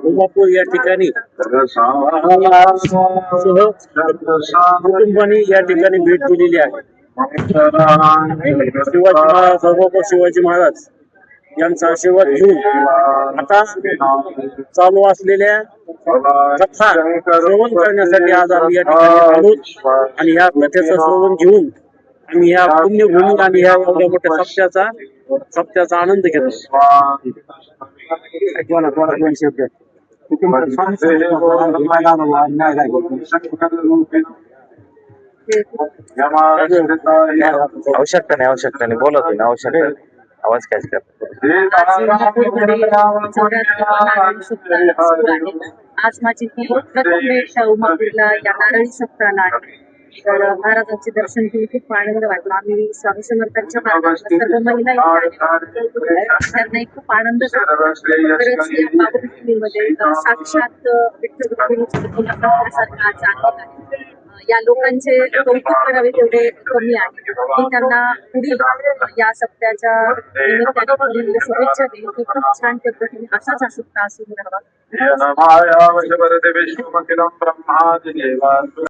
उमापूर या ठिकाणी कुटुंबाने या ठिकाणी भेट दिलेली आहे. शिवाजी महाराज यांचा आशीर्वाद घेऊन आता चालू असलेल्या कथा श्रवण करण्यासाठी आज आम्ही या ठिकाणी आलो आणि या कथेचं श्रवण घेऊन आम्ही या पुण्यभूमी आणि या एवढ्या मोठ्या सप्त्याचा आनंद घेतो. आवश्यकता नाही बोला तुम्ही. आवश्यकता आवाज काय आज माझी प्रथम भेट उमापूरला या नारळी सप्ताहाला आहे. तर महाराजांचे दर्शन घेऊन खूप आनंद वाटला. आम्ही स्वामी समर्थांच्या सर्व महिला त्यांना खूप आनंद झाला. खरंच या पावनभूमीमध्ये साक्षात विठ्ठल रुक्मिणीचा आज आनंद आहे. या लोकांचे कौतुक करावे तेवढे कमी आहे. मी त्यांना पुढील या सप्त्याच्या निमित्ताने पुढील शुभेच्छा देईन की खूप छान पद्धतीने असाच हा सप्ताह सुरू राहावा.